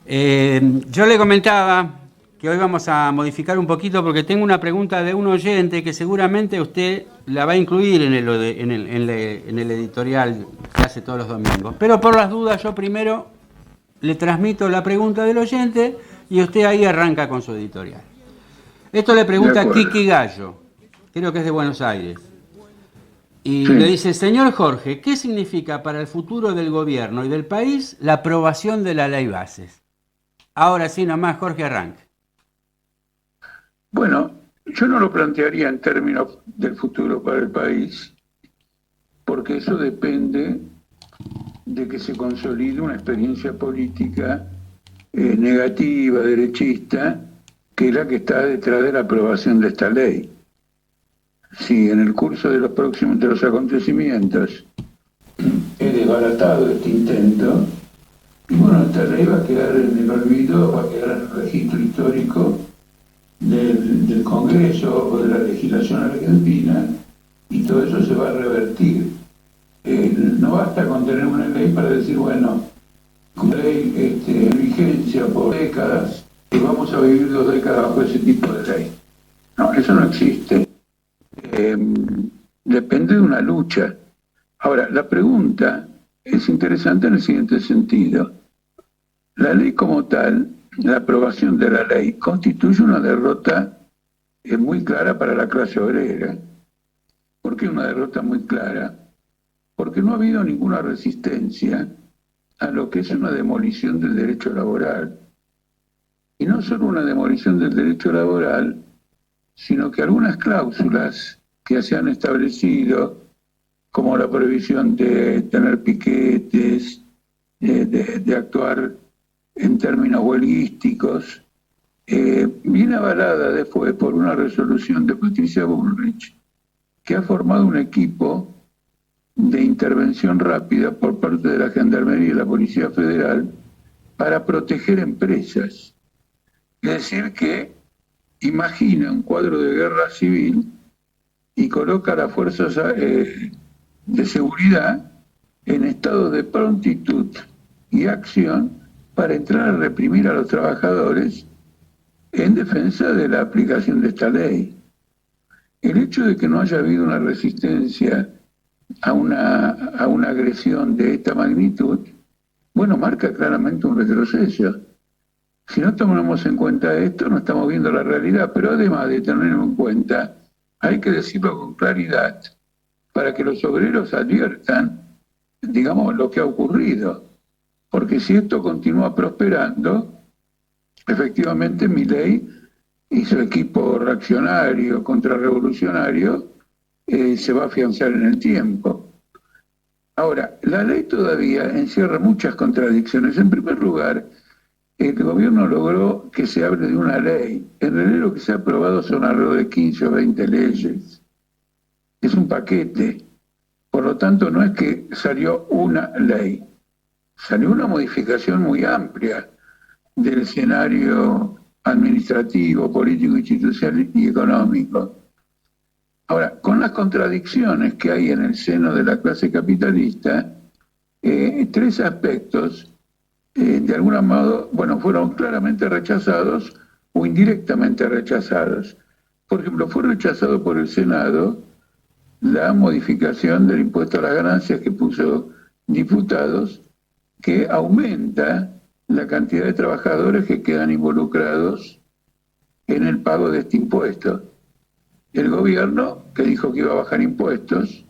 Yo le comentaba que hoy vamos a modificar un poquito porque tengo una pregunta de un oyente que seguramente usted la va a incluir en el editorial que hace todos los domingos. Pero por las dudas yo primero le transmito la pregunta del oyente y usted ahí arranca con su editorial. Esto le De pregunta acuerdo. Kiki Gallo, creo que es de Buenos Aires. Y le Sí. dice, señor Jorge, ¿qué significa para el futuro del gobierno y del país la aprobación de la ley bases? Ahora sí, nomás Jorge arranca. Bueno, yo no lo plantearía en términos del futuro para el país, porque eso depende de que se consolide una experiencia política negativa, derechista, que es la que está detrás de la aprobación de esta ley. Si en el curso de los acontecimientos he desbaratado este intento, y bueno, esta ley va a quedar en el olvido, va a quedar en el registro histórico del Congreso o de la legislación argentina, y todo eso se va a revertir. No basta con tener una ley para decir, bueno, una ley en vigencia por décadas, y vamos a vivir 2 décadas bajo ese tipo de ley. No, eso no existe. Eh, Depende de una lucha. Ahora, la pregunta es interesante en el siguiente sentido. La ley como tal, la aprobación de la ley, constituye una derrota muy clara para la clase obrera. ¿Por qué una derrota muy clara? Porque no ha habido ninguna resistencia a lo que es una demolición del derecho laboral. Y no solo una demolición del derecho laboral, sino que algunas cláusulas que se han establecido, como la prohibición de tener piquetes, de actuar en términos huelguísticos, viene avalada después por una resolución de Patricia Bullrich, que ha formado un equipo de intervención rápida por parte de la Gendarmería y la Policía Federal para proteger empresas. Es decir, que imagina un cuadro de guerra civil y coloca a las fuerzas de seguridad en estado de prontitud y acción para entrar a reprimir a los trabajadores en defensa de la aplicación de esta ley. El hecho de que no haya habido una resistencia a una agresión de esta magnitud, bueno, marca claramente un retroceso. Si no tomamos en cuenta esto, no estamos viendo la realidad, pero además de tenerlo en cuenta, hay que decirlo con claridad para que los obreros adviertan, digamos, lo que ha ocurrido. Porque si esto continúa prosperando, efectivamente Milei y su equipo reaccionario, contrarrevolucionario, se va a afianzar en el tiempo. Ahora, la ley todavía encierra muchas contradicciones. En primer lugar, el gobierno logró que se hable de una ley. En realidad lo que se ha aprobado son alrededor de 15 o 20 leyes. Es un paquete. Por lo tanto, no es que salió una ley, salió una modificación muy amplia del escenario administrativo, político, institucional y económico. Ahora, con las contradicciones que hay en el seno de la clase capitalista, tres aspectos, de algún modo, bueno, fueron claramente rechazados o indirectamente rechazados. Por ejemplo, fue rechazado por el Senado la modificación del impuesto a las ganancias que puso diputados, que aumenta la cantidad de trabajadores que quedan involucrados en el pago de este impuesto. El gobierno, que dijo que iba a bajar impuestos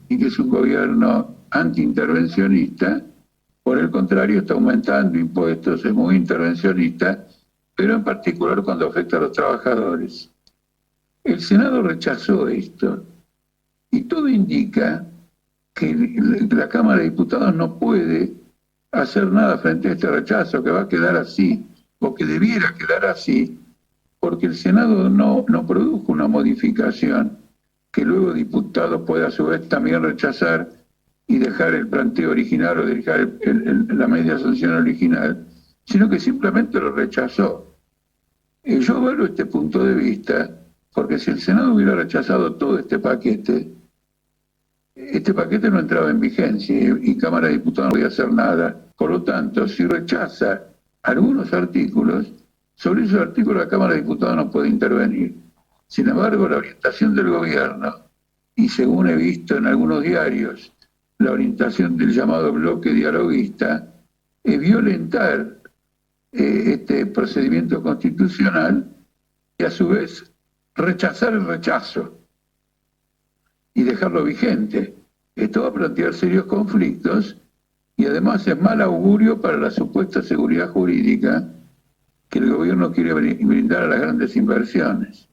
y que es un gobierno antiintervencionista, por el contrario, está aumentando impuestos, es muy intervencionista, pero en particular cuando afecta a los trabajadores. El Senado rechazó esto y todo indica que la Cámara de Diputados no puede hacer nada frente a este rechazo, que va a quedar así, o que debiera quedar así, porque el Senado no produjo una modificación que luego el diputado pueda a su vez también rechazar y dejar el planteo original o dejar la media sanción original, sino que simplemente lo rechazó. Yo veo este punto de vista porque si el Senado hubiera rechazado todo este paquete no entraba en vigencia y Cámara de Diputados no podía hacer nada. Por lo tanto, si rechaza algunos artículos. Sobre esos artículos la Cámara de Diputados no puede intervenir. Sin embargo, la orientación del gobierno, y según he visto en algunos diarios, la orientación del llamado bloque dialoguista, es violentar este procedimiento constitucional y a su vez rechazar el rechazo y dejarlo vigente. Esto va a plantear serios conflictos y además es mal augurio para la supuesta seguridad jurídica que el gobierno quiere brindar a las grandes inversiones.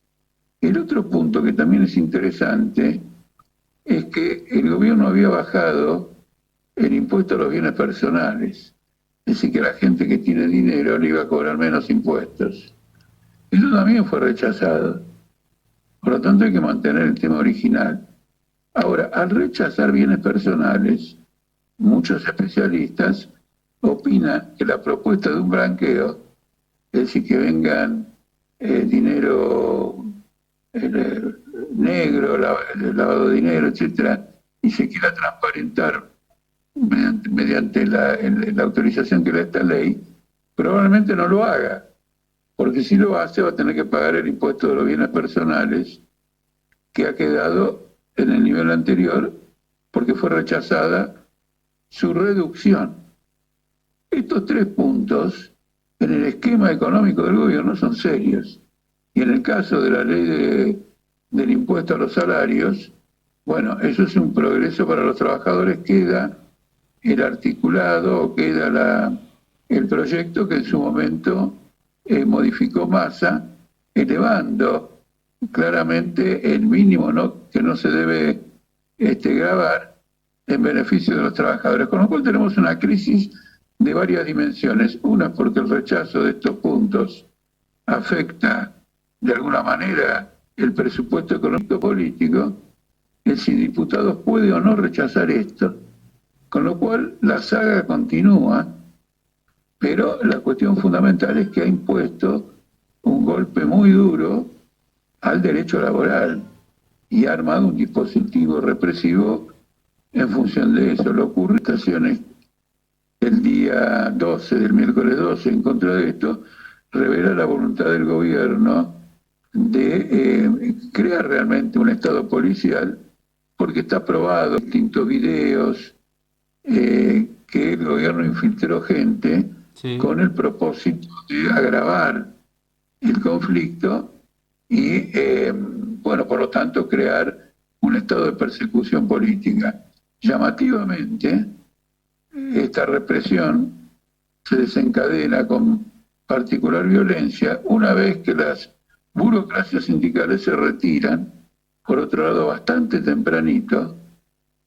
El otro punto que también es interesante es que el gobierno había bajado el impuesto a los bienes personales. Es decir, que la gente que tiene dinero le iba a cobrar menos impuestos. Eso también fue rechazado. Por lo tanto, hay que mantener el tema original. Ahora, al rechazar bienes personales, muchos especialistas opinan que la propuesta de un blanqueo, es decir, que vengan dinero negro, lavado de dinero, etcétera, y se quiera transparentar mediante la autorización que le da esta ley, probablemente no lo haga, porque si lo hace va a tener que pagar el impuesto de los bienes personales que ha quedado en el nivel anterior porque fue rechazada su reducción. Estos tres puntos en el esquema económico del gobierno son serios. Y en el caso de la ley del impuesto a los salarios, bueno, eso es un progreso para los trabajadores. Queda el articulado, queda el proyecto que en su momento modificó Massa, elevando claramente el mínimo que no se debe gravar en beneficio de los trabajadores. Con lo cual tenemos una crisis de varias dimensiones. Una, porque el rechazo de estos puntos afecta de alguna manera el presupuesto económico político, el si diputados puede o no rechazar esto, con lo cual la saga continúa, pero la cuestión fundamental es que ha impuesto un golpe muy duro al derecho laboral y ha armado un dispositivo represivo en función de eso. Lo ocurre en estaciones el día 12, del miércoles 12, en contra de esto, revela la voluntad del gobierno de crear realmente un estado policial, porque está probado en distintos videos que el gobierno infiltró gente con el propósito de agravar el conflicto y, bueno, por lo tanto, crear un estado de persecución política. Llamativamente, esta represión se desencadena con particular violencia una vez que las burocracias sindicales se retiran, por otro lado, bastante tempranito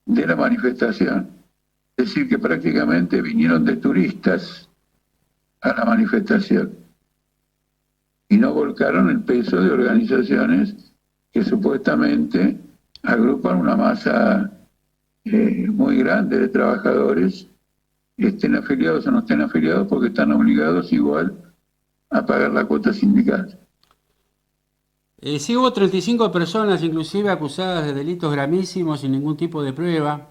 de la manifestación. Es decir, que prácticamente vinieron de turistas a la manifestación y no volcaron el peso de organizaciones que supuestamente agrupan una masa muy grande de trabajadores, estén afiliados o no estén afiliados, porque están obligados igual a pagar la cuota sindical. Sí, hubo 35 personas inclusive acusadas de delitos gravísimos sin ningún tipo de prueba.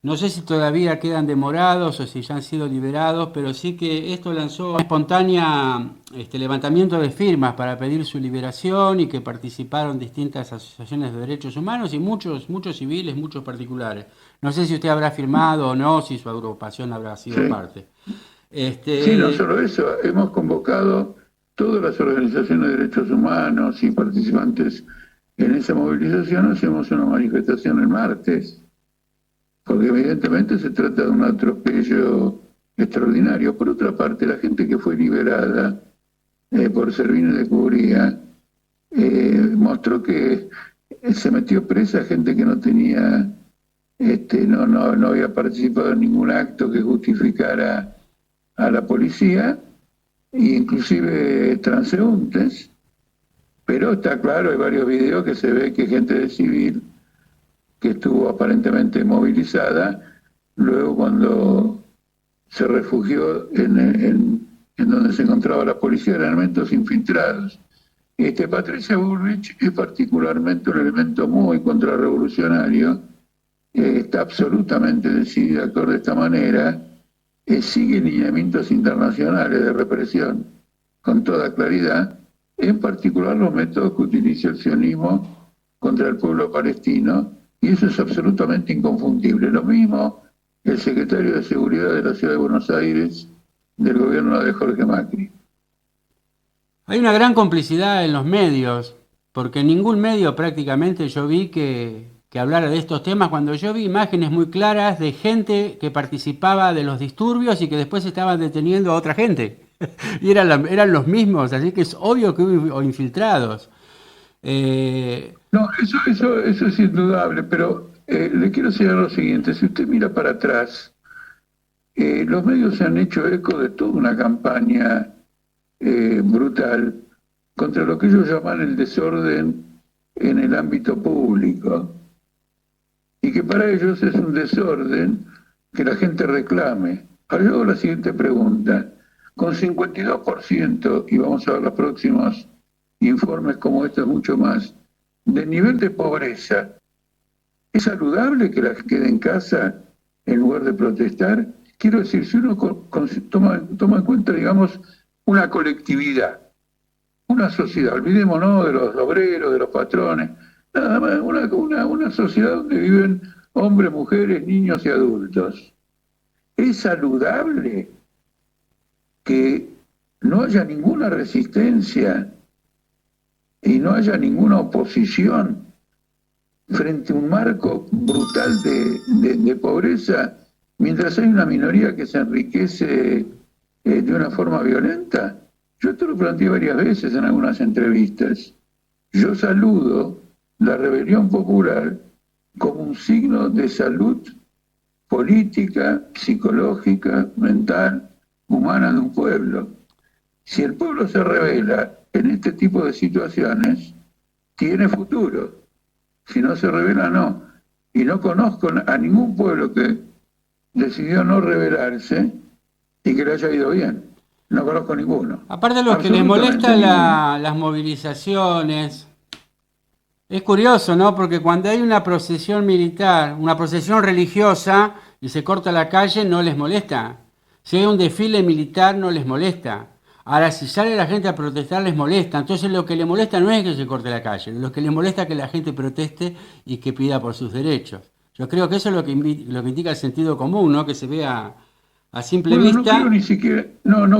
No sé si todavía quedan demorados o si ya han sido liberados, pero sí que esto lanzó espontánea levantamiento de firmas para pedir su liberación, y que participaron distintas asociaciones de derechos humanos y muchos civiles, muchos particulares. No sé si usted habrá firmado o no, si su agrupación habrá sido parte. Sí, no solo eso, hemos convocado todas las organizaciones de derechos humanos y participantes en esa movilización. Hacemos una manifestación el martes, porque evidentemente se trata de un atropello extraordinario. Por otra parte, la gente que fue liberada por Servini de Cubría mostró que se metió presa gente que no tenía, no había participado en ningún acto que justificara a la policía, e inclusive transeúntes, pero está claro, hay varios videos que se ve que gente de civil que estuvo aparentemente movilizada, luego cuando se refugió en donde se encontraba la policía, eran elementos infiltrados. Patricia Bullrich es particularmente un elemento muy contrarrevolucionario, está absolutamente decidida a actuar de esta manera, sigue lineamientos internacionales de represión con toda claridad, en particular los métodos que utiliza el sionismo contra el pueblo palestino, y eso es absolutamente inconfundible. Lo mismo el secretario de Seguridad de la Ciudad de Buenos Aires del gobierno de Jorge Macri. Hay una gran complicidad en los medios, porque ningún medio prácticamente yo vi que hablara de estos temas, cuando yo vi imágenes muy claras de gente que participaba de los disturbios y que después estaban deteniendo a otra gente. Y eran los mismos, así que es obvio que hubo infiltrados. No, eso es indudable, pero le quiero señalar lo siguiente: si usted mira para atrás, los medios se han hecho eco de toda una campaña brutal contra lo que ellos llaman el desorden en el ámbito público, y que para ellos es un desorden que la gente reclame. Ahora yo hago la siguiente pregunta: con 52%, y vamos a ver los próximos informes como este, mucho más, del nivel de pobreza, ¿es saludable que la gente quede en casa en lugar de protestar? Quiero decir, si uno toma en cuenta, digamos, una colectividad, una sociedad, olvidémonos de los obreros, de los patrones, nada más, una sociedad donde viven hombres, mujeres, niños y adultos. ¿Es saludable que no haya ninguna resistencia y no haya ninguna oposición frente a un marco brutal de pobreza, mientras hay una minoría que se enriquece de una forma violenta? Yo esto lo planteé varias veces en algunas entrevistas. Yo saludo la rebelión popular como un signo de salud política, psicológica, mental, humana de un pueblo. Si el pueblo se rebela en este tipo de situaciones, tiene futuro. Si no se rebela, no. Y no conozco a ningún pueblo que decidió no rebelarse y que le haya ido bien. No conozco ninguno. Aparte de los que les molestan las movilizaciones, es curioso, ¿no? Porque cuando hay una procesión militar, una procesión religiosa y se corta la calle, no les molesta. Si hay un desfile militar, no les molesta. Ahora, si sale la gente a protestar, les molesta. Entonces, lo que les molesta no es que se corte la calle, lo que les molesta es que la gente proteste y que pida por sus derechos. Yo creo que eso es lo que indica el sentido común, ¿no? Que se vea a simple vista. No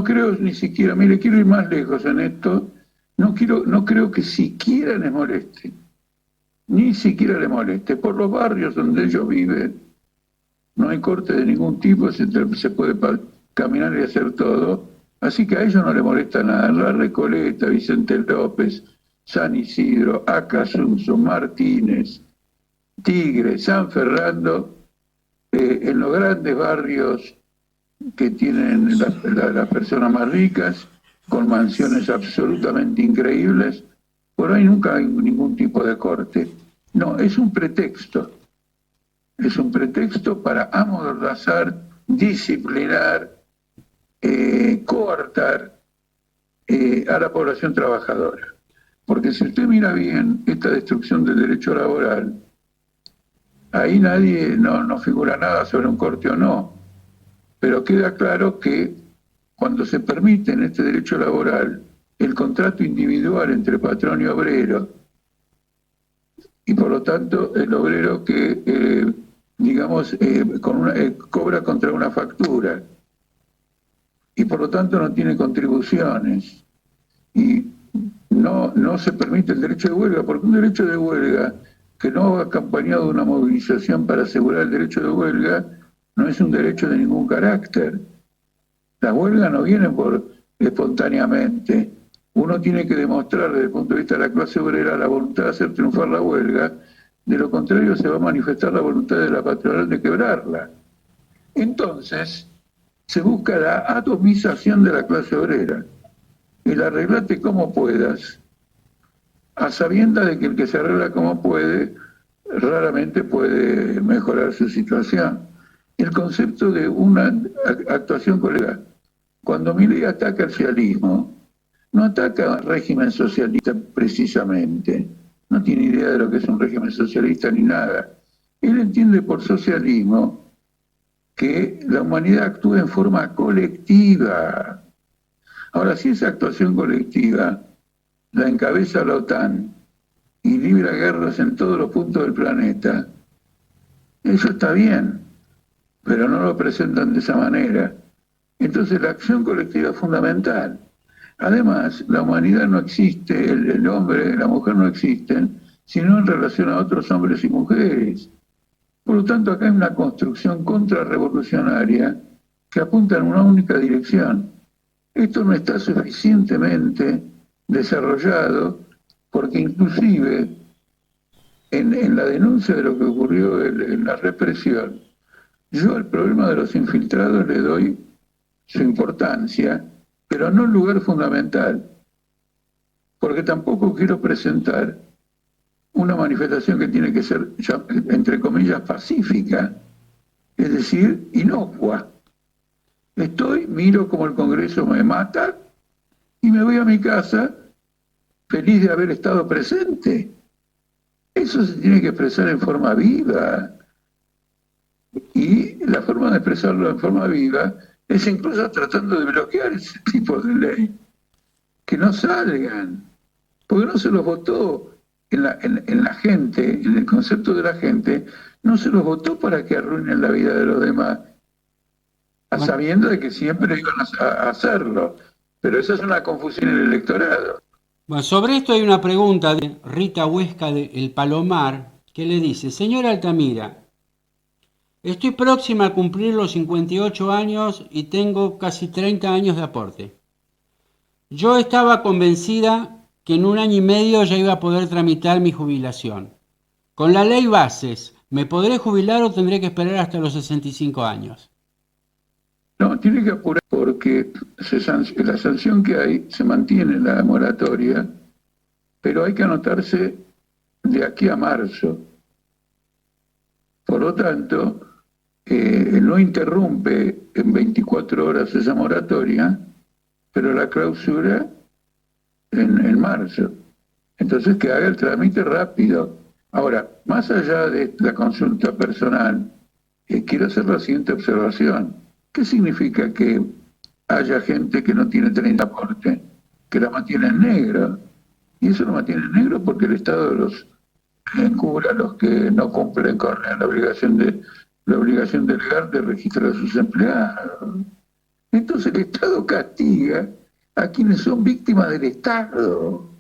creo ni siquiera, mire, quiero ir más lejos en esto. No creo que siquiera les moleste. Ni siquiera les moleste. Por los barrios donde ellos viven, no hay corte de ningún tipo, se puede caminar y hacer todo. Así que a ellos no les molesta nada. La Recoleta, Vicente López, San Isidro, Acasunzo, Martínez, Tigre, San Fernando, en los grandes barrios que tienen las personas más ricas, con mansiones absolutamente increíbles, por ahí nunca hay ningún tipo de corte. No, es un pretexto. Es un pretexto para amordazar, disciplinar, coartar a la población trabajadora. Porque si usted mira bien esta destrucción del derecho laboral, ahí no figura nada sobre un corte o no, pero queda claro que cuando se permite en este derecho laboral el contrato individual entre patrón y obrero, y por lo tanto el obrero que, cobra contra una factura, y por lo tanto no tiene contribuciones, y no se permite el derecho de huelga, porque un derecho de huelga que no va acompañado de una movilización para asegurar el derecho de huelga no es un derecho de ningún carácter. Las huelgas no vienen espontáneamente. Uno tiene que demostrar desde el punto de vista de la clase obrera la voluntad de hacer triunfar la huelga, de lo contrario se va a manifestar la voluntad de la patronal de quebrarla. Entonces, se busca la atomización de la clase obrera. El arreglate como puedas, a sabiendas de que el que se arregla como puede, raramente puede mejorar su situación. El concepto de una actuación colega. Cuando Milei ataca al socialismo, no ataca al régimen socialista precisamente, no tiene idea de lo que es un régimen socialista ni nada. Él entiende por socialismo que la humanidad actúe en forma colectiva. Ahora, si esa actuación colectiva la encabeza la OTAN y libra guerras en todos los puntos del planeta, eso está bien, pero no lo presentan de esa manera. Entonces la acción colectiva es fundamental. Además, la humanidad no existe, el hombre, la mujer no existen, sino en relación a otros hombres y mujeres. Por lo tanto, acá hay una construcción contrarrevolucionaria que apunta en una única dirección. Esto no está suficientemente desarrollado porque inclusive en la denuncia de lo que ocurrió en la represión, yo al problema de los infiltrados le doy su importancia, pero no un lugar fundamental, porque tampoco quiero presentar una manifestación que tiene que ser, entre comillas, pacífica, es decir, inocua. Miro como el Congreso me mata y me voy a mi casa feliz de haber estado presente. Eso se tiene que expresar en forma viva. Y la forma de expresarlo en forma viva es incluso tratando de bloquear ese tipo de ley. Que no salgan, porque no se los votó en la gente, en el concepto de la gente, no se los votó para que arruinen la vida de los demás, sabiendo de que siempre iban a hacerlo. Pero esa es una confusión en el electorado. Bueno, sobre esto hay una pregunta de Rita Huesca de El Palomar, que le dice: señora Altamira, estoy próxima a cumplir los 58 años y tengo casi 30 años de aporte. Yo estaba convencida que en 1 año y medio ya iba a poder tramitar mi jubilación. Con la ley Bases, ¿me podré jubilar o tendré que esperar hasta los 65 años? No, tiene que apurar porque la sanción que hay se mantiene en la moratoria, pero hay que anotarse de aquí a marzo. Por lo tanto, no interrumpe en 24 horas esa moratoria, pero la clausura en marzo. Entonces que haga el trámite rápido. Ahora, más allá de la consulta personal, quiero hacer la siguiente observación. ¿Qué significa que haya gente que no tiene 30 aportes, que la mantiene en negro? Y eso lo mantiene en negro porque el Estado los encubre a los que no cumplen con la obligación legal de registrar a sus empleados. Entonces el Estado castiga a quienes son víctimas del Estado.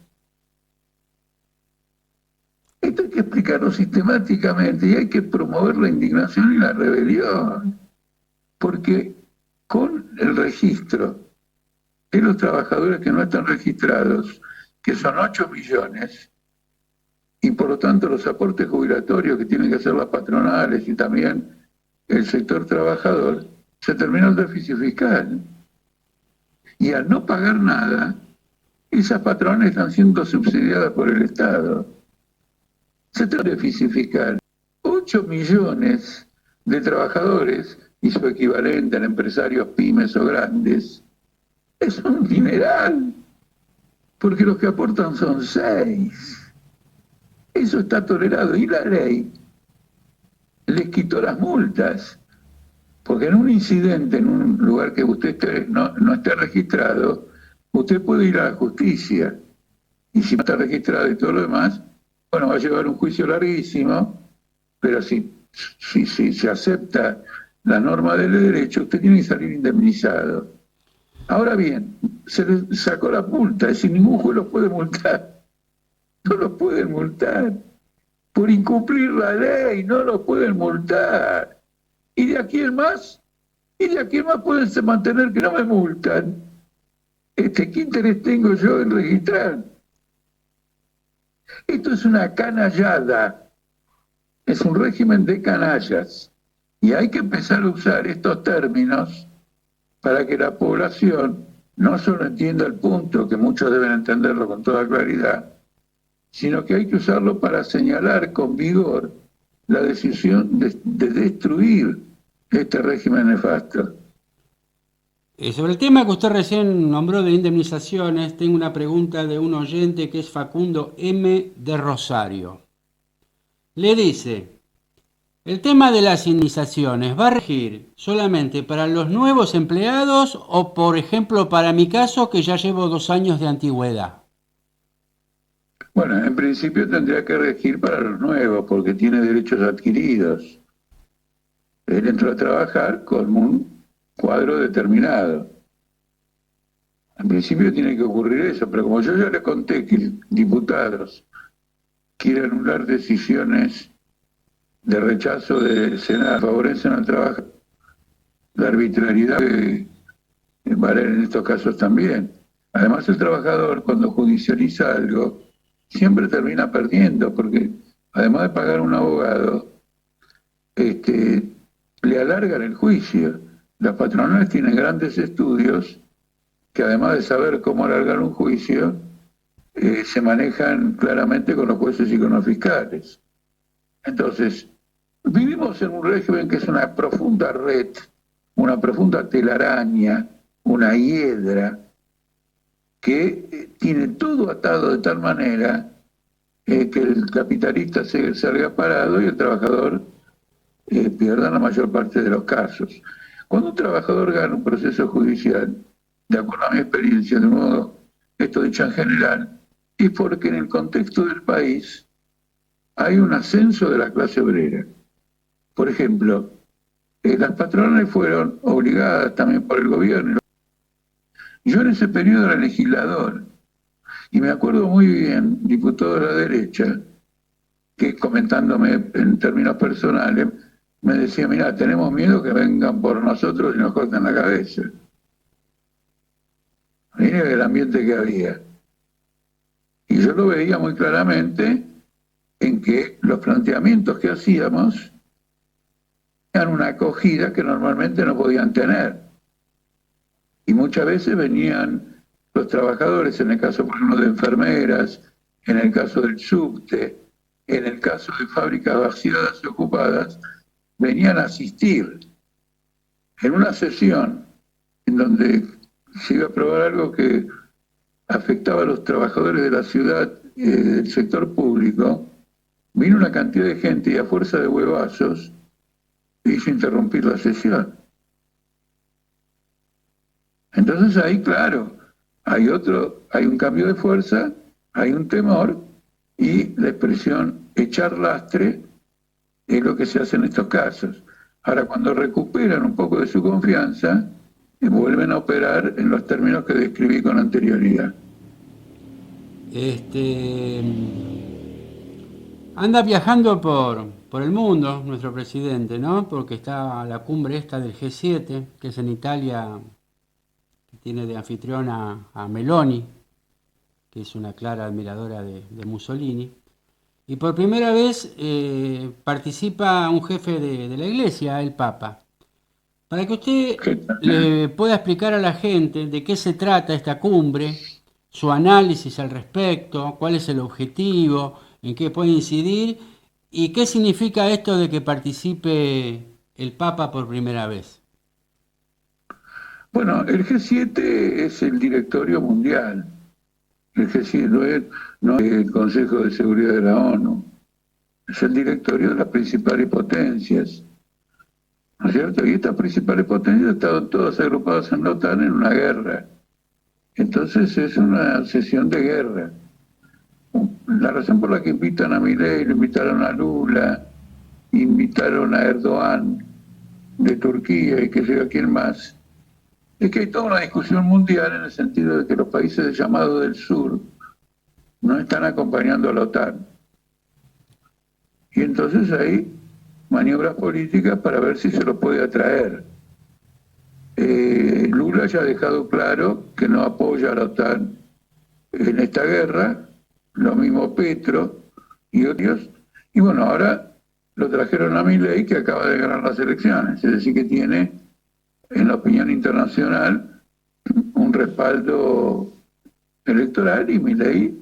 Esto hay que explicarlo sistemáticamente y hay que promover la indignación y la rebelión. Porque con el registro de los trabajadores que no están registrados, que son 8 millones, y por lo tanto los aportes jubilatorios que tienen que hacer las patronales y también el sector trabajador, se termina el déficit fiscal. Y al no pagar nada, esas patrones están siendo subsidiadas por el Estado. Se trata de déficit fiscal. 8 millones de trabajadores y su equivalente en empresarios pymes o grandes, es un dineral, porque los que aportan son 6. Eso está tolerado. Y la ley les quitó las multas, porque en un incidente, en un lugar que usted no esté registrado, usted puede ir a la justicia, y si no está registrado y todo lo demás, bueno, va a llevar un juicio larguísimo, pero si se acepta la norma del derecho, usted tiene que salir indemnizado. Ahora bien, se le sacó la multa, es decir, ningún juez los puede multar. No los pueden multar. Por incumplir la ley, no los pueden multar. Y de aquí en más pueden mantener que no me multan. ¿Qué interés tengo yo en registrar? Esto es una canallada. Es un régimen de canallas. Y hay que empezar a usar estos términos para que la población no solo entienda el punto, que muchos deben entenderlo con toda claridad, sino que hay que usarlo para señalar con vigor la decisión de destruir este régimen nefasto. Sobre el tema que usted recién nombró de indemnizaciones, tengo una pregunta de un oyente que es Facundo M. de Rosario. Le dice: El tema de las indemnizaciones, ¿va a regir solamente para los nuevos empleados o, por ejemplo, para mi caso, que ya llevo 2 años de antigüedad? Bueno, en principio tendría que regir para los nuevos, porque tiene derechos adquiridos. Él entró a trabajar con un cuadro determinado. En principio tiene que ocurrir eso, pero como yo ya le conté que diputados quieren anular decisiones de rechazo del Senado, favorecen al trabajo, la arbitrariedad que vale en estos casos también. Además, el trabajador cuando judicializa algo siempre termina perdiendo, porque además de pagar un abogado, le alargan el juicio. Las patronales tienen grandes estudios que además de saber cómo alargar un juicio, se manejan claramente con los jueces y con los fiscales. Entonces, vivimos en un régimen que es una profunda red, una profunda telaraña, una hiedra, que tiene todo atado de tal manera que el capitalista salga parado y el trabajador pierda la mayor parte de los casos. Cuando un trabajador gana un proceso judicial, de acuerdo a mi experiencia, de modo esto dicho en general, es porque en el contexto del país hay un ascenso de la clase obrera. Por ejemplo, las patronales fueron obligadas también por el gobierno. Yo en ese periodo era legislador y me acuerdo muy bien, diputado de la derecha, que comentándome en términos personales, me decía, mira, tenemos miedo que vengan por nosotros y nos corten la cabeza. Mira el ambiente que había. Y yo lo veía muy claramente en que los planteamientos que hacíamos eran una acogida que normalmente no podían tener. Y muchas veces venían los trabajadores, en el caso, por ejemplo, de enfermeras, en el caso del subte, en el caso de fábricas vaciadas y ocupadas, venían a asistir en una sesión en donde se iba a aprobar algo que afectaba a los trabajadores de la ciudad, del sector público. Vino una cantidad de gente y a fuerza de huevazos hizo interrumpir la sesión. Entonces ahí, claro, hay un cambio de fuerza, hay un temor y la expresión echar lastre es lo que se hace en estos casos. Ahora, cuando recuperan un poco de su confianza, vuelven a operar en los términos que describí con anterioridad. Este, anda viajando por el mundo nuestro presidente, ¿no? Porque está a la cumbre esta del G7, que es en Italia, que tiene de anfitrión a Meloni, que es una clara admiradora de Mussolini. Y por primera vez participa un jefe de la iglesia, el Papa. Para que usted le pueda explicar a la gente de qué se trata esta cumbre, su análisis al respecto, cuál es el objetivo, en qué puede incidir y qué significa esto de que participe el Papa por primera vez. Bueno, el G7 es el directorio mundial. El G7 no es el Consejo de Seguridad de la ONU, es el directorio de las principales potencias. ¿No es cierto? Y estas principales potencias estaban todas agrupadas en la OTAN en una guerra. Entonces es una sesión de guerra. La razón por la que invitan a Milei, lo invitaron a Lula, invitaron a Erdogan de Turquía y que sé yo quién más, es que hay toda una discusión mundial en el sentido de que los países llamados del sur no están acompañando a la OTAN. Y entonces hay maniobras políticas para ver si se lo puede atraer. Lula ya ha dejado claro que no apoya a la OTAN en esta guerra, lo mismo Petro y otros. Y bueno, ahora lo trajeron a Milei, que acaba de ganar las elecciones, es decir, que tiene en la opinión internacional un respaldo electoral, y Milei,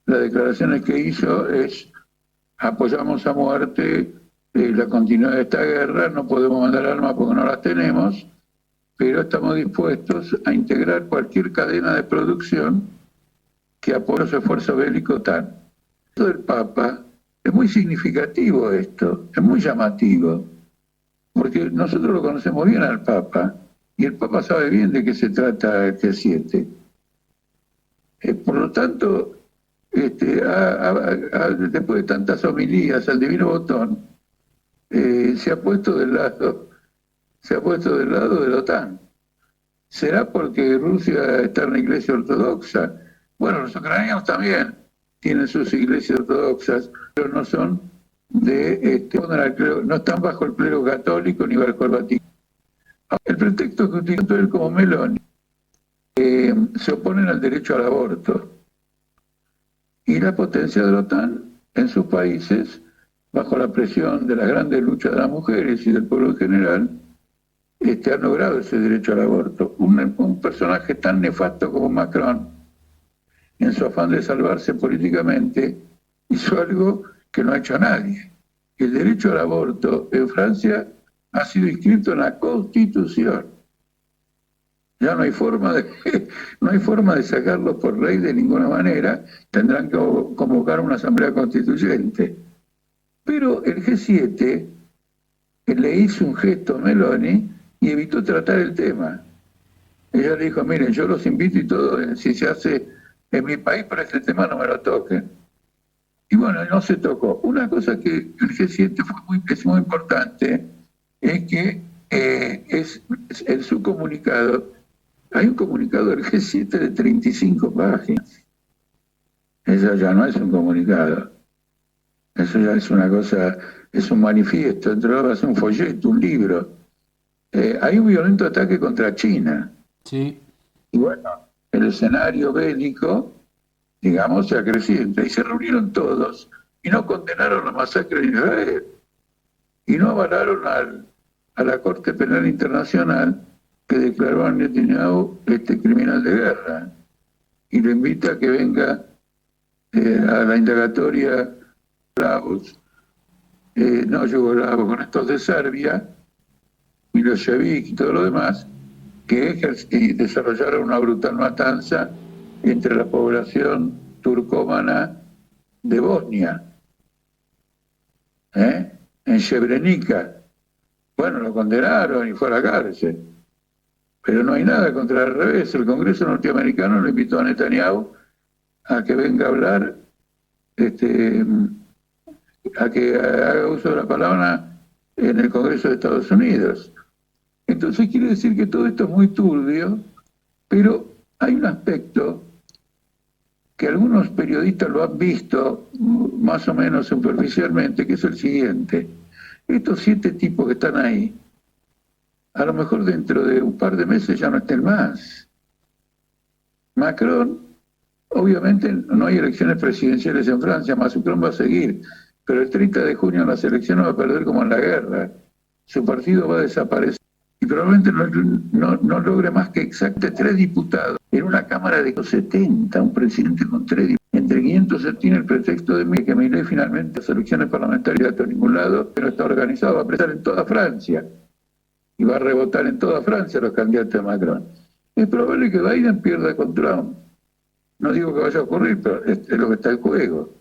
las declaraciones que hizo es: apoyamos a muerte la continuidad de esta guerra, no podemos mandar armas porque no las tenemos, pero estamos dispuestos a integrar cualquier cadena de producción que apoye los esfuerzos bélicos OTAN. Esto del Papa Es muy significativo esto, es muy llamativo, porque nosotros lo conocemos bien al Papa, y el Papa sabe bien de qué se trata el G7. Por lo tanto, después de tantas homilías al Divino Botón, se ha puesto del lado de la OTAN. ¿Será porque Rusia está en la iglesia ortodoxa? Bueno, los ucranianos también tienen sus iglesias ortodoxas, pero no son no están bajo el clero católico ni bajo el Vaticano. El pretexto que utilizó él como Meloni, se oponen al derecho al aborto. Y la potencia de la OTAN en sus países, bajo la presión de las grandes luchas de las mujeres y del pueblo en general, han logrado ese derecho al aborto. Un personaje tan nefasto como Macron, en su afán de salvarse políticamente, hizo algo que no ha hecho nadie. El derecho al aborto en Francia ha sido inscrito en la Constitución. Ya no hay forma de sacarlo por ley de ninguna manera. Tendrán que convocar una asamblea constituyente. Pero el G7 le hizo un gesto a Meloni y evitó tratar el tema. Ella le dijo, miren, yo los invito y todo, si se hace en mi país, pero este tema no me lo toquen. Y bueno, no se tocó. Una cosa que el G7 es muy importante es que en su comunicado, hay un comunicado del G7 de 35 páginas. Eso ya no es un comunicado. Eso ya es una cosa, es un manifiesto, entre otras es un folleto, un libro. Hay un violento ataque contra China. Sí. Y bueno, el escenario bélico, digamos, se acrecienta. Y se reunieron todos y no condenaron la masacre en Israel. Y no avalaron a la Corte Penal Internacional que declaró a Netanyahu criminal de guerra. Y lo invita a que venga a la indagatoria yugoslavo, con estos de Serbia, Milosevic y todo lo demás, que desarrollaron una brutal matanza entre la población turcómana de Bosnia, en Srebrenica. Bueno, lo condenaron y fue a la cárcel. Pero no hay nada contra el revés. El Congreso norteamericano le invitó a Netanyahu a que venga a hablar, a que haga uso de la palabra en el Congreso de Estados Unidos. Entonces quiere decir que todo esto es muy turbio, pero hay un aspecto que algunos periodistas lo han visto más o menos superficialmente, que es el siguiente. Estos 7 tipos que están ahí, a lo mejor dentro de un par de meses ya no estén más. Macron, obviamente no hay elecciones presidenciales en Francia, Macron va a seguir, pero el 30 de junio las elecciones va a perder como en la guerra. Su partido va a desaparecer y probablemente no logre más que exactamente 3 diputados en una Cámara de 70, un presidente con 3 diputados. Entre 500 se tiene el pretexto de que Milei finalmente las elecciones parlamentarias a ningún lado, pero está organizado, va a prestar en toda Francia y va a rebotar en toda Francia los candidatos de Macron. Es probable que Biden pierda con Trump. No digo que vaya a ocurrir, pero es lo que está en juego.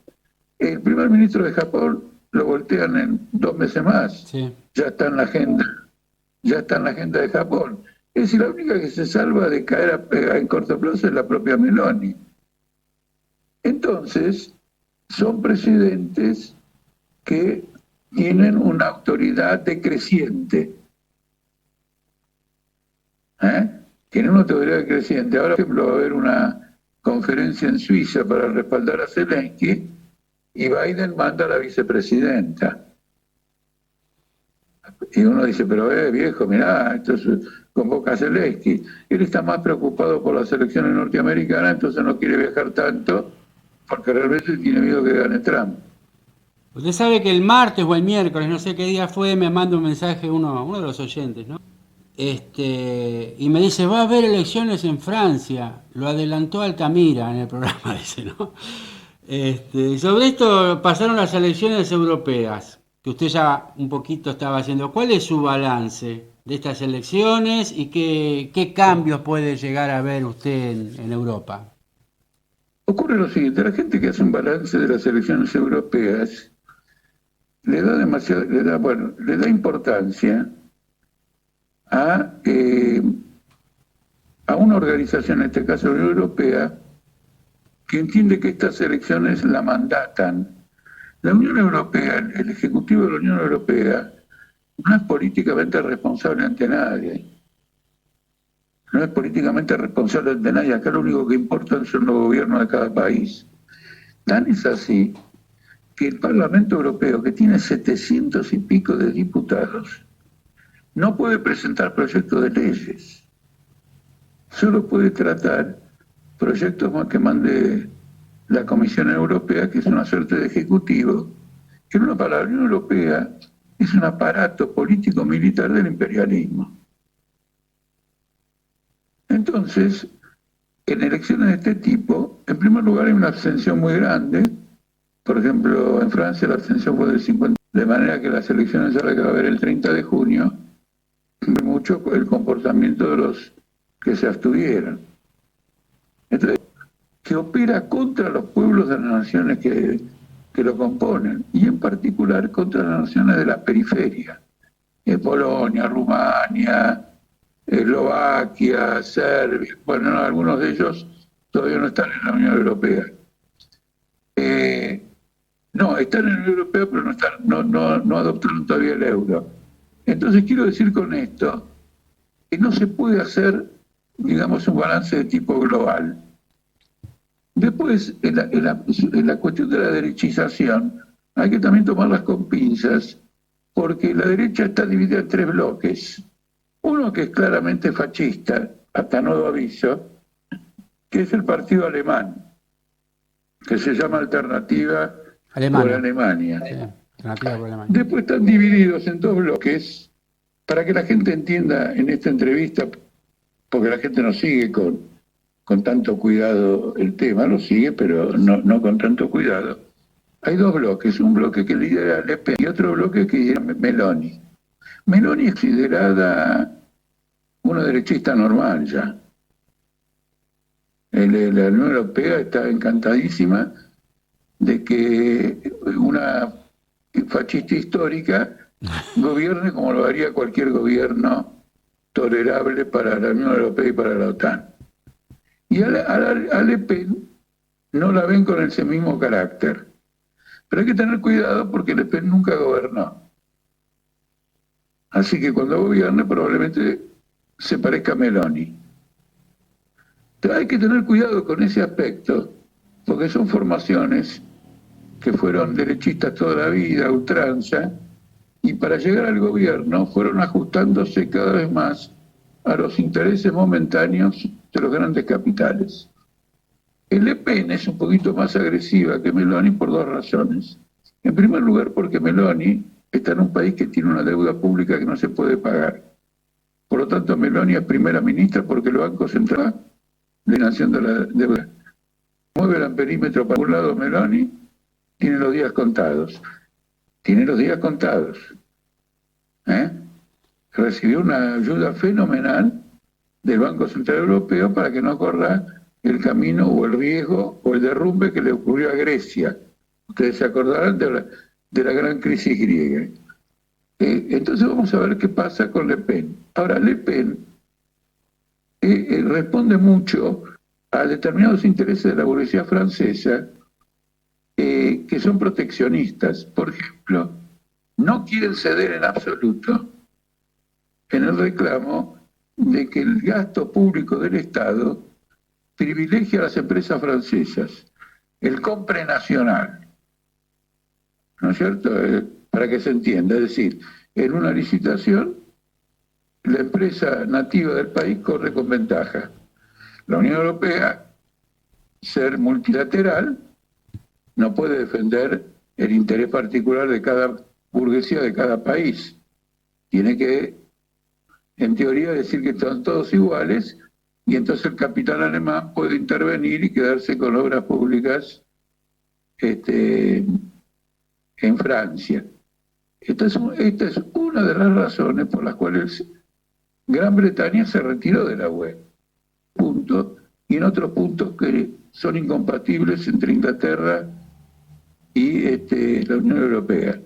El primer ministro de Japón lo voltean en 2 meses más. Sí. Ya está en la agenda de Japón. Es decir, la única que se salva de caer en corto plazo es la propia Meloni. Entonces, son presidentes que tienen una autoridad decreciente. Tienen una autoridad decreciente. Ahora, por ejemplo, va a haber una conferencia en Suiza para respaldar a Zelensky y Biden manda a la vicepresidenta. Y uno dice, pero viejo, mirá, entonces convoca a Zelensky. Él está más preocupado por las elecciones norteamericanas, entonces no quiere viajar tanto, porque realmente tiene miedo que gane Trump. Usted sabe que el martes o el miércoles, no sé qué día fue, me manda un mensaje uno de los oyentes, ¿no? Y me dice, va a haber elecciones en Francia. Lo adelantó Altamira en el programa, dice, ¿no? Sobre esto pasaron las elecciones europeas, que usted ya un poquito estaba haciendo. ¿Cuál es su balance de estas elecciones y qué cambios puede llegar a ver usted en Europa? Ocurre lo siguiente, la gente que hace un balance de las elecciones europeas le da importancia a una organización, en este caso la Unión Europea, que entiende que estas elecciones la mandatan. La Unión Europea, el Ejecutivo de la Unión Europea, no es políticamente responsable ante nadie. No es políticamente responsable ante nadie. Acá lo único que importa son los gobiernos de cada país. Tan es así que el Parlamento Europeo, que tiene 700 y pico de diputados, no puede presentar proyectos de leyes. Solo puede tratar proyectos que mande la Comisión Europea, que es una suerte de ejecutivo, que en una palabra, la Unión Europea es un aparato político-militar del imperialismo. Entonces, en elecciones de este tipo, en primer lugar hay una abstención muy grande. Por ejemplo, en Francia la abstención fue del 50%, de manera que las elecciones se van a ver el 30 de junio, mucho el comportamiento de los que se abstuvieron. Entonces, que opera contra los pueblos de las naciones que lo componen, y en particular contra las naciones de la periferia, Polonia, Rumania, Eslovaquia, Serbia, bueno, no, algunos de ellos todavía no están en la Unión Europea. No, están en la Unión Europea, pero no adoptaron todavía el euro. Entonces quiero decir con esto que no se puede hacer, digamos, un balance de tipo global. Después, en la cuestión de la derechización, hay que también tomarlas con pinzas, porque la derecha está dividida en tres bloques. Uno que es claramente fascista, hasta nuevo aviso, que es el partido alemán, que se llama Alternativa por Alemania. Sí, Alternativa por Alemania. Después están divididos en dos bloques, para que la gente entienda en esta entrevista, porque la gente no sigue con tanto cuidado el tema, lo sigue, pero no con tanto cuidado. Hay dos bloques, un bloque que lidera Le Pen y otro bloque que lidera Meloni. Meloni es considerada una derechista normal ya. La Unión Europea está encantadísima de que una fascista histórica gobierne como lo haría cualquier gobierno tolerable para la Unión Europea y para la OTAN. Y a Le Pen no la ven con ese mismo carácter. Pero hay que tener cuidado porque Le Pen nunca gobernó. Así que cuando gobierne probablemente se parezca a Meloni. Pero hay que tener cuidado con ese aspecto, porque son formaciones que fueron derechistas toda la vida, ultranza, y para llegar al gobierno fueron ajustándose cada vez más a los intereses momentáneos de los grandes capitales. El Le Pen es un poquito más agresiva que Meloni por dos razones. En primer lugar, porque Meloni está en un país que tiene una deuda pública que no se puede pagar. Por lo tanto, Meloni es primera ministra porque el Banco Central de Nación de la Deuda mueve el perímetro para un lado. Meloni tiene los días contados. Tiene los días contados. Recibió una ayuda fenomenal del Banco Central Europeo para que no corra el camino o el riesgo o el derrumbe que le ocurrió a Grecia. Ustedes se acordarán de la gran crisis griega. Entonces vamos a ver qué pasa con Le Pen. Ahora, Le Pen responde mucho a determinados intereses de la burguesía francesa que son proteccionistas. Por ejemplo, no quieren ceder en absoluto en el reclamo de que el gasto público del Estado privilegia a las empresas francesas, el compre nacional, ¿no es cierto? Para que se entienda, es decir, en una licitación, la empresa nativa del país corre con ventaja. La Unión Europea, ser multilateral, no puede defender el interés particular de cada burguesía de cada país. Tiene que, en teoría, decir que son todos iguales, y entonces el capital alemán puede intervenir y quedarse con obras públicas en Francia. Esta es una de las razones por las cuales Gran Bretaña se retiró de la UE. Punto. Y en otros puntos que son incompatibles entre Inglaterra y la Unión Europea.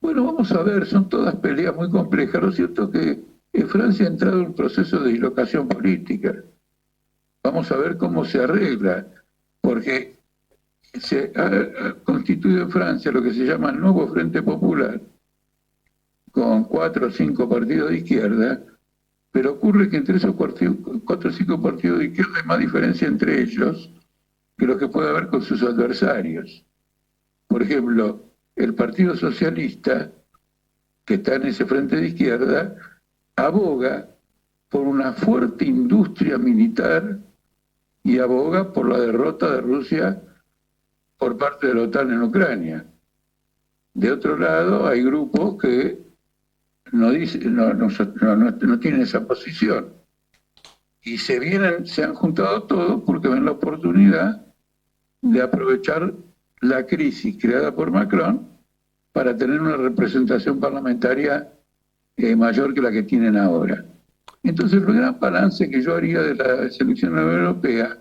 Bueno, vamos a ver, son todas peleas muy complejas. Lo cierto es que Francia ha entrado en un proceso de dislocación política. Vamos a ver cómo se arregla, porque se ha constituido en Francia lo que se llama el nuevo Frente Popular, con 4 o 5 partidos de izquierda, pero ocurre que entre esos 4 o 5 partidos de izquierda hay más diferencia entre ellos que lo que puede haber con sus adversarios. Por ejemplo, el Partido Socialista, que está en ese frente de izquierda, aboga por una fuerte industria militar y aboga por la derrota de Rusia por parte de la OTAN en Ucrania. De otro lado, hay grupos que no tienen esa posición. Y se han juntado todos porque ven la oportunidad de aprovechar la crisis creada por Macron para tener una representación parlamentaria mayor que la que tienen ahora. Entonces, el gran balance que yo haría de la selección de la Unión Europea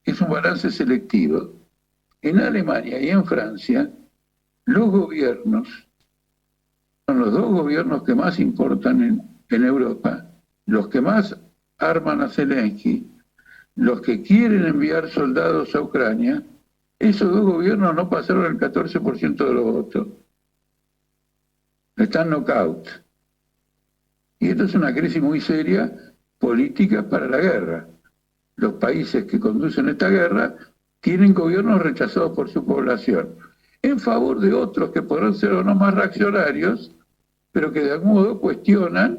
es un balance selectivo. En Alemania y en Francia, los gobiernos son los dos gobiernos que más importan en Europa, los que más arman a Zelensky, los que quieren enviar soldados a Ucrania. Esos dos gobiernos no pasaron el 14% de los votos. Están knockout. Y esto es una crisis muy seria política para la guerra. Los países que conducen esta guerra tienen gobiernos rechazados por su población, en favor de otros que podrán ser o no más reaccionarios, pero que de algún modo cuestionan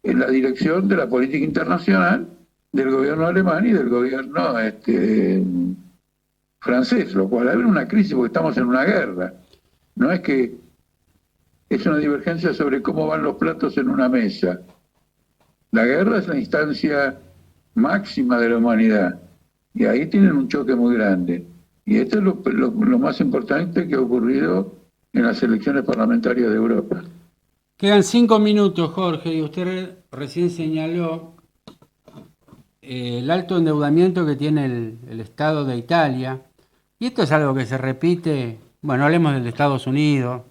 en la dirección de la política internacional del gobierno alemán y del gobierno francés, lo cual abre una crisis porque estamos en una guerra. No es que es una divergencia sobre cómo van los platos en una mesa. La guerra es la instancia máxima de la humanidad y ahí tienen un choque muy grande. Y esto es lo más importante que ha ocurrido en las elecciones parlamentarias de Europa. Quedan 5 minutos, Jorge, y usted recién señaló el alto endeudamiento que tiene el Estado de Italia. Y esto es algo que se repite, bueno, hablemos del de Estados Unidos.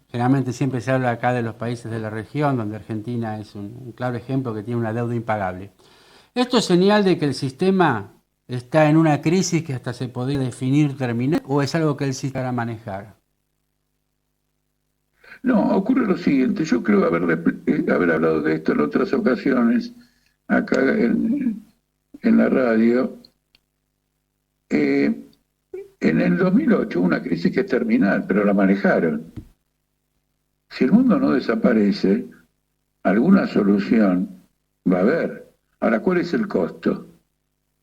Generalmente siempre se habla acá de los países de la región, donde Argentina es un claro ejemplo que tiene una deuda impagable. ¿Esto es señal de que el sistema está en una crisis que hasta se podría definir terminal, o es algo que él sí sabrá manejar? No, ocurre lo siguiente. Yo creo haber hablado de esto en otras ocasiones, acá en la radio. En el 2008 hubo una crisis que es terminal, pero la manejaron. Si el mundo no desaparece, alguna solución va a haber. Ahora, ¿cuál es el costo?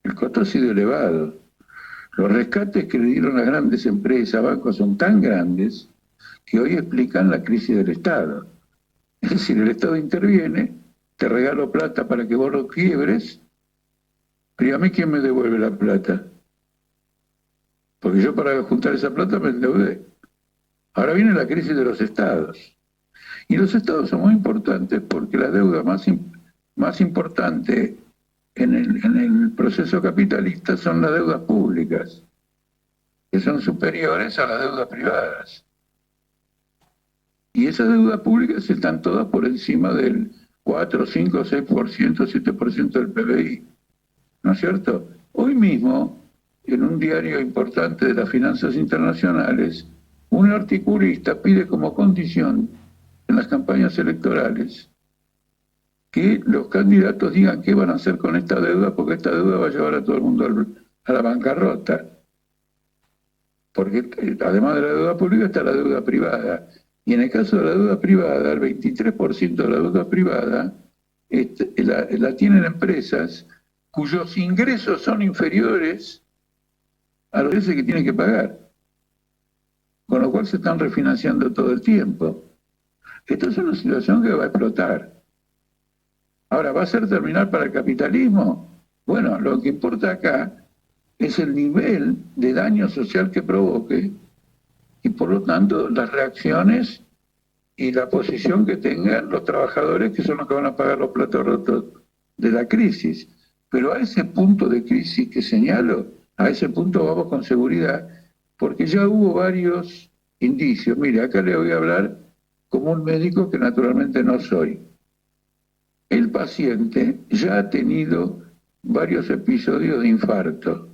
El costo ha sido elevado. Los rescates que le dieron las grandes empresas, bancos, son tan grandes que hoy explican la crisis del Estado. Es decir, el Estado interviene, te regalo plata para que vos lo quiebres, pero ¿y a mí quién me devuelve la plata? Porque yo para juntar esa plata me endeudé. Ahora viene la crisis de los estados. Y los estados son muy importantes porque la deuda más importante en el proceso capitalista son las deudas públicas, que son superiores a las deudas privadas. Y esas deudas públicas están todas por encima del 4, 5, 6%, 7% del PBI. ¿No es cierto? Hoy mismo, en un diario importante de las finanzas internacionales, un articulista pide como condición en las campañas electorales que los candidatos digan qué van a hacer con esta deuda, porque esta deuda va a llevar a todo el mundo a la bancarrota. Porque además de la deuda pública está la deuda privada. Y en el caso de la deuda privada, el 23% de la deuda privada la tienen empresas cuyos ingresos son inferiores a los ingresos que tienen que pagar. Con lo cual se están refinanciando todo el tiempo. Esto es una situación que va a explotar. Ahora, ¿va a ser terminal para el capitalismo? Bueno, lo que importa acá es el nivel de daño social que provoque y por lo tanto las reacciones y la posición que tengan los trabajadores, que son los que van a pagar los platos rotos de la crisis. Pero a ese punto de crisis que señalo, a ese punto vamos con seguridad, porque ya hubo varios indicios. Mire, acá le voy a hablar como un médico que naturalmente no soy. El paciente ya ha tenido varios episodios de infarto.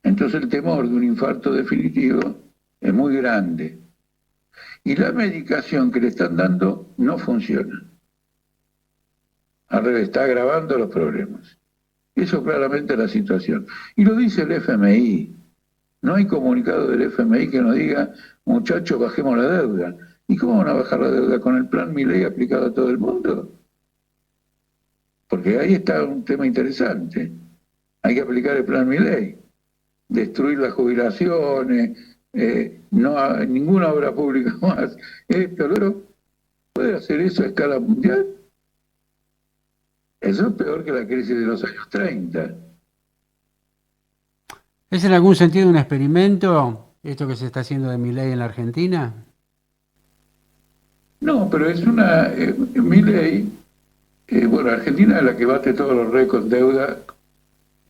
Entonces el temor de un infarto definitivo es muy grande. Y la medicación que le están dando no funciona. Al revés, está agravando los problemas. Eso claramente es la situación. Y lo dice el FMI. No hay comunicado del FMI que nos diga, muchachos, bajemos la deuda. ¿Y cómo van a bajar la deuda? ¿Con el plan Milei aplicado a todo el mundo? Porque ahí está un tema interesante. Hay que aplicar el plan Milei. Destruir las jubilaciones, ninguna obra pública más. Pero ¿puede hacer eso a escala mundial? Eso es peor que la crisis de los años 30. ¿Es en algún sentido un experimento esto que se está haciendo de Milei en la Argentina? No, pero es una... Milei, bueno, Argentina es la que bate todos los récords de deuda,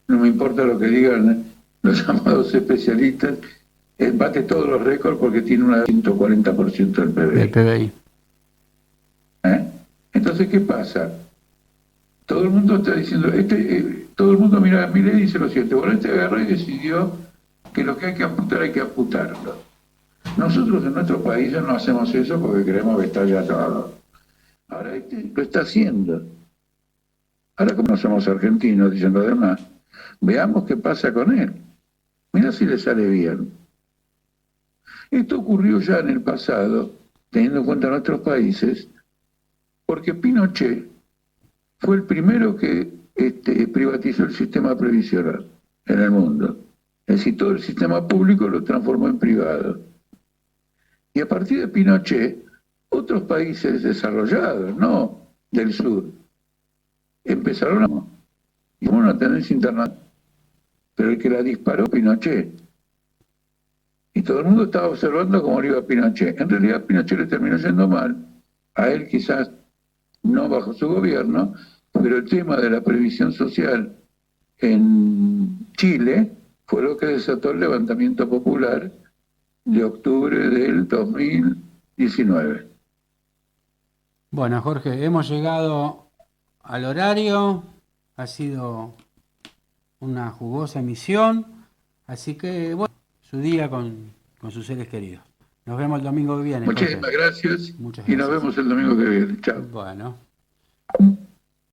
no me importa lo que digan los llamados especialistas, bate todos los récords porque tiene un 140% del PBI. Del PBI. Entonces, ¿qué pasa? Todo el mundo está diciendo, todo el mundo mira a Milei y dice lo siguiente, bueno, este agarró y decidió que lo que hay que amputarlo. Nosotros en nuestros países no hacemos eso porque creemos que está ya todo. Ahora lo está haciendo. Ahora como no somos argentinos, diciendo además, veamos qué pasa con él. Mira si le sale bien. Esto ocurrió ya en el pasado, teniendo en cuenta nuestros países, porque Pinochet fue el primero que privatizó el sistema previsional en el mundo. Es decir, todo el sistema público lo transformó en privado. Y a partir de Pinochet, otros países desarrollados, no del sur, empezaron a una tendencia internacional. Pero el que la disparó, Pinochet. Y todo el mundo estaba observando cómo le iba a Pinochet. En realidad, Pinochet le terminó yendo mal. A él quizás no bajo su gobierno, pero el tema de la previsión social en Chile fue lo que desató el levantamiento popular de octubre del 2019. Bueno, Jorge, hemos llegado al horario, ha sido una jugosa emisión, así que bueno, su día con sus seres queridos. Nos vemos el domingo que viene. Muchísimas gracias. Muchas Y nos gracias. vemos el domingo que viene. Chao. Bueno.